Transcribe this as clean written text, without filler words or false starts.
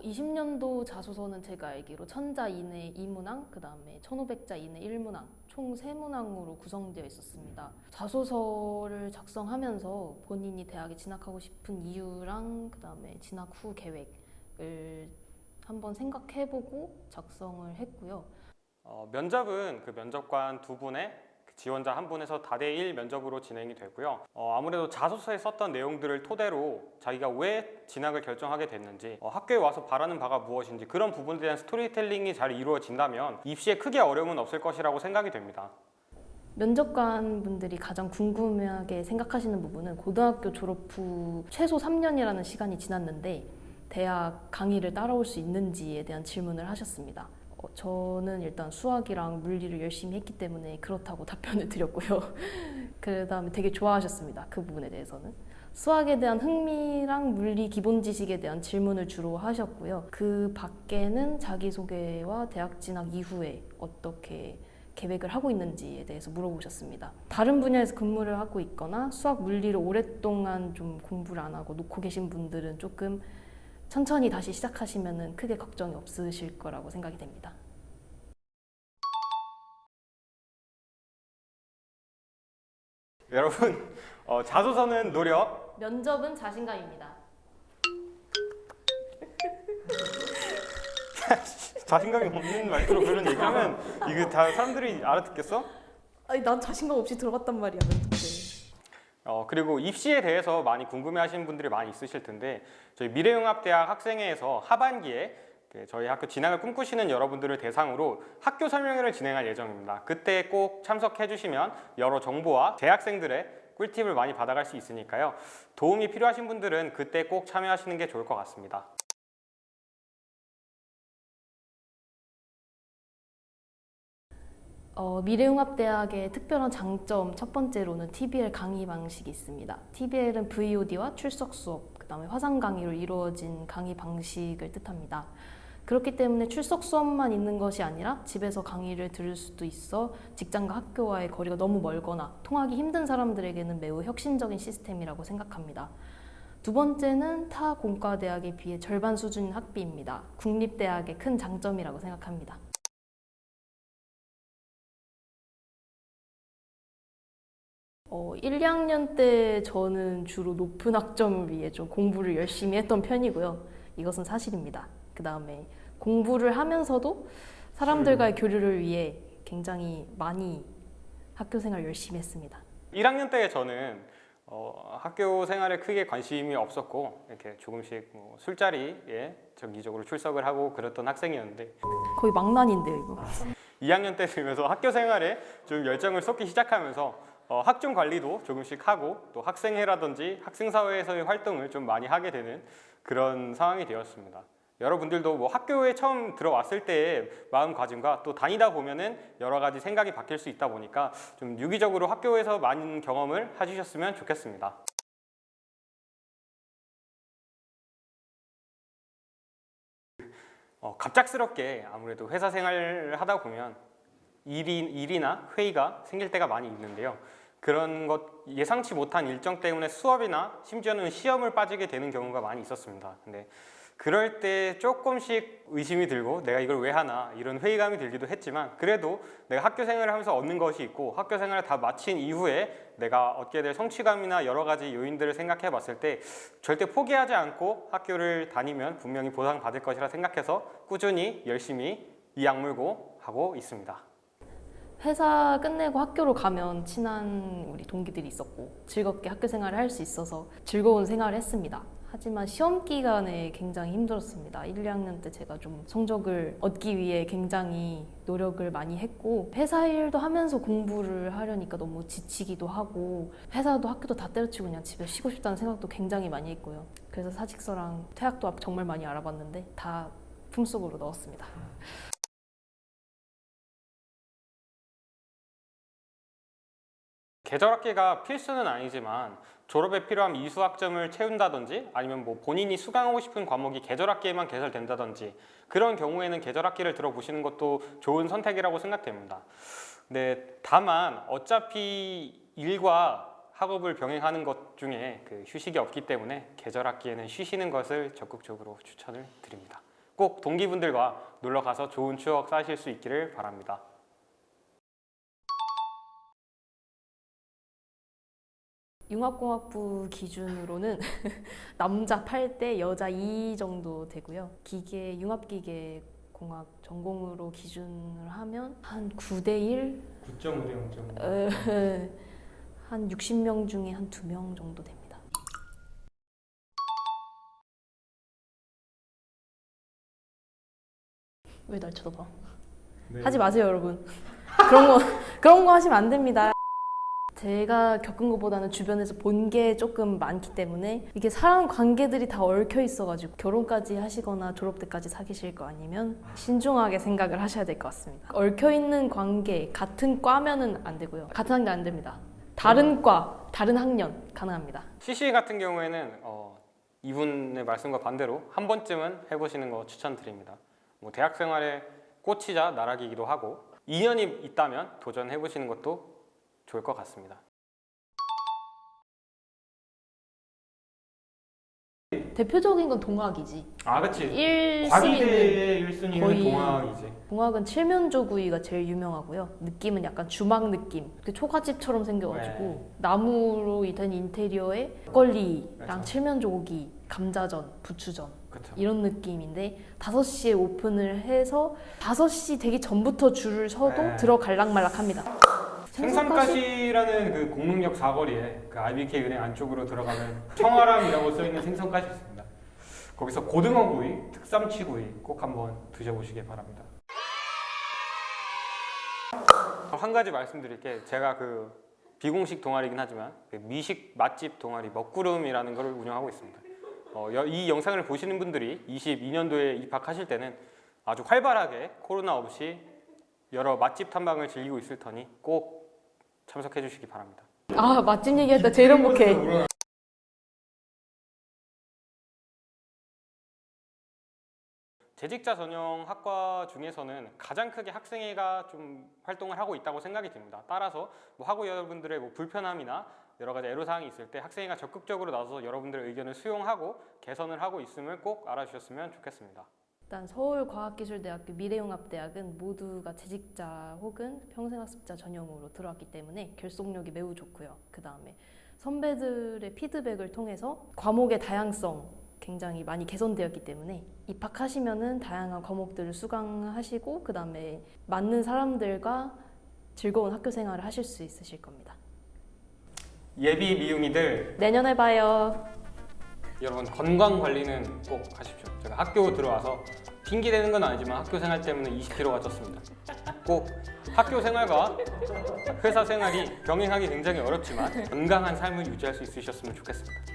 20년도 자소서는 제가 알기로 1000자 이내 2문항, 그 다음에 1500자 이내 1문항, 총 3문항으로 구성되어 있었습니다. 자소서를 작성하면서 본인이 대학에 진학하고 싶은 이유랑 그 다음에 진학 후 계획을 한번 생각해보고 작성을 했고요. 면접은 그 면접관 두 분의 지원자 한 분에서 다대1 면접으로 진행이 되고요. 아무래도 자소서에 썼던 내용들을 토대로 자기가 왜 진학을 결정하게 됐는지, 학교에 와서 바라는 바가 무엇인지 그런 부분에 대한 스토리텔링이 잘 이루어진다면 입시에 크게 어려움은 없을 것이라고 생각이 됩니다. 면접관 분들이 가장 궁금하게 생각하시는 부분은 고등학교 졸업 후 최소 3년이라는 시간이 지났는데 대학 강의를 따라올 수 있는지에 대한 질문을 하셨습니다. 저는 일단 수학이랑 물리를 열심히 했기 때문에 그렇다고 답변을 드렸고요. 그 다음에 되게 좋아하셨습니다. 그 부분에 대해서는. 수학에 대한 흥미랑 물리 기본 지식에 대한 질문을 주로 하셨고요. 그 밖에는 자기소개와 대학 진학 이후에 어떻게 계획을 하고 있는지에 대해서 물어보셨습니다. 다른 분야에서 근무를 하고 있거나 수학, 물리를 오랫동안 좀 공부를 안 하고 놓고 계신 분들은 조금 천천히 다시 시작하시면 크게 걱정이 없으실 거라고 생각이 됩니다. 여러분, 자소서는 노력, 면접은 자신감입니다. 자신감이 없는 말투로 그런 얘기하면 이거 다 사람들이 알아듣겠어? 아니, 난 자신감 없이 들어갔단 말이야, 면접에. 그리고 입시에 대해서 많이 궁금해하시는 분들이 많이 있으실 텐데 저희 미래융합대학 학생회에서 하반기에 저희 학교 진학을 꿈꾸시는 여러분들을 대상으로 학교 설명회를 진행할 예정입니다. 그때 꼭 참석해 주시면 여러 정보와 재학생들의 꿀팁을 많이 받아갈 수 있으니까요. 도움이 필요하신 분들은 그때 꼭 참여하시는 게 좋을 것 같습니다. 미래융합대학의 특별한 장점 첫 번째로는 TBL 강의 방식이 있습니다. TBL은 VOD와 출석 수업, 그 다음에 화상 강의로 이루어진 강의 방식을 뜻합니다. 그렇기 때문에 출석 수업만 있는 것이 아니라 집에서 강의를 들을 수도 있어 직장과 학교와의 거리가 너무 멀거나 통하기 힘든 사람들에게는 매우 혁신적인 시스템이라고 생각합니다. 두 번째는 타 공과대학에 비해 절반 수준인 학비입니다. 국립대학의 큰 장점이라고 생각합니다. 1, 2학년 때 저는 주로 높은 학점을 위해 좀 공부를 열심히 했던 편이고요. 이것은 사실입니다. 그 다음에 공부를 하면서도 사람들과의 교류를 위해 굉장히 많이 학교 생활 열심히 했습니다. 1학년 때 저는 학교 생활에 크게 관심이 없었고 이렇게 조금씩 술자리에 정기적으로 출석을 하고 그랬던 학생이었는데 거의 망난인데요, 이거. 2학년 때 되면서 학교 생활에 좀 열정을 쏟기 시작하면서 학종 관리도 조금씩 하고 또 학생회라든지 학생사회에서의 활동을 좀 많이 하게 되는 그런 상황이 되었습니다. 여러분들도 학교에 처음 들어왔을 때의 마음가짐과 또 다니다 보면은 여러 가지 생각이 바뀔 수 있다 보니까 좀 유기적으로 학교에서 많은 경험을 해주셨으면 좋겠습니다. 갑작스럽게 아무래도 회사 생활을 하다 보면 일이나 회의가 생길 때가 많이 있는데요. 그런 것 예상치 못한 일정 때문에 수업이나 심지어는 시험을 빠지게 되는 경우가 많이 있었습니다. 근데 그럴 때 조금씩 의심이 들고 내가 이걸 왜 하나 이런 회의감이 들기도 했지만 그래도 내가 학교 생활을 하면서 얻는 것이 있고 학교 생활을 다 마친 이후에 내가 얻게 될 성취감이나 여러 가지 요인들을 생각해 봤을 때 절대 포기하지 않고 학교를 다니면 분명히 보상받을 것이라 생각해서 꾸준히 열심히 이 악물고 하고 있습니다. 회사 끝내고 학교로 가면 친한 우리 동기들이 있었고 즐겁게 학교 생활을 할 수 있어서 즐거운 생활을 했습니다. 하지만 시험 기간에 굉장히 힘들었습니다. 1, 2학년 때 제가 좀 성적을 얻기 위해 굉장히 노력을 많이 했고 회사 일도 하면서 공부를 하려니까 너무 지치기도 하고 회사도 학교도 다 때려치고 그냥 집에 쉬고 싶다는 생각도 굉장히 많이 했고요. 그래서 사직서랑 퇴학도 정말 많이 알아봤는데 다 품속으로 넣었습니다. 계절학기가 필수는 아니지만 졸업에 필요한 이수학점을 채운다든지 아니면 본인이 수강하고 싶은 과목이 계절학기에만 개설된다든지 그런 경우에는 계절학기를 들어보시는 것도 좋은 선택이라고 생각됩니다. 근데 다만 어차피 일과 학업을 병행하는 것 중에 휴식이 없기 때문에 계절학기에는 쉬시는 것을 적극적으로 추천을 드립니다. 꼭 동기분들과 놀러 가서 좋은 추억 쌓으실 수 있기를 바랍니다. 융합공학부 기준으로는 남자 8대 여자 2 정도 되고요. 융합기계공학 전공으로 기준을 하면 한 9대 1? 9.5대 0.5. 한 60명 중에 한 2명 정도 됩니다. 왜 날 쳐다봐? 네. 하지 마세요, 여러분. 그런 거 하시면 안 됩니다. 제가 겪은 것보다는 주변에서 본 게 조금 많기 때문에 이게 사람 관계들이 다 얽혀 있어가지고 결혼까지 하시거나 졸업 때까지 사귀실 거 아니면 신중하게 생각을 하셔야 될 것 같습니다. 얽혀 있는 관계, 같은 과면은 안 되고요. 같은 학년 안 됩니다. 다른 과, 다른 학년 가능합니다. CC 같은 경우에는 이분의 말씀과 반대로 한 번쯤은 해보시는 거 추천드립니다. 뭐 대학 생활에 꽂히자 나락이기도 하고 인연이 있다면 도전해보시는 것도 좋을 것 같습니다. 대표적인 건 동학이지. 아, 그치. 1순위는 과기대의 1순위는 거의 동학이지. 동학은 칠면조구이가 제일 유명하고요. 느낌은 약간 주막 느낌. 초가집처럼 생겨가지고 네. 나무로 된 인테리어에 막걸리랑 그렇죠. 칠면조기, 감자전, 부추전 그쵸. 이런 느낌인데 5시에 오픈을 해서 5시 되기 전부터 줄을 서도 네. 들어갈락말락합니다. 생선가시라는 그 공릉역 사거리에 그 IBK 은행 안쪽으로 들어가면 청아람이라고 써있는 생선가시 있습니다. 거기서 고등어구이, 특삼치구이 꼭 한번 드셔보시기 바랍니다. 한 가지 말씀드릴 게 제가 그 비공식 동아리이긴 하지만 그 미식 맛집 동아리 먹구름이라는 걸 운영하고 있습니다. 이 영상을 보시는 분들이 22년도에 입학하실 때는 아주 활발하게 코로나 없이 여러 맛집 탐방을 즐기고 있을 터니 꼭 참석해 주시기 바랍니다. 아, 맛집 얘기할 때 제일 행복해. 재직자 전형 학과 중에서는 가장 크게 학생회가 좀 활동을 하고 있다고 생각이 듭니다. 따라서 뭐 학우 여러분들의 뭐 불편함이나 여러 가지 애로사항이 있을 때 학생회가 적극적으로 나서서 여러분들의 의견을 수용하고 개선을 하고 있음을 꼭 알아주셨으면 좋겠습니다. 일단 서울과학기술대학교 미래융합대학은 모두가 재직자 혹은 평생학습자 전형으로 들어왔기 때문에 결속력이 매우 좋고요. 그 다음에 선배들의 피드백을 통해서 과목의 다양성 굉장히 많이 개선되었기 때문에 입학하시면은 다양한 과목들을 수강하시고 그 다음에 맞는 사람들과 즐거운 학교 생활을 하실 수 있으실 겁니다. 예비 미용이들 내년에 봐요. 여러분 건강 관리는 꼭 하십시오. 제가 학교 들어와서 핑계 대는 건 아니지만 학교 생활 때문에 20kg가 쪘습니다. 꼭 학교 생활과 회사 생활이 병행하기 굉장히 어렵지만 건강한 삶을 유지할 수 있으셨으면 좋겠습니다.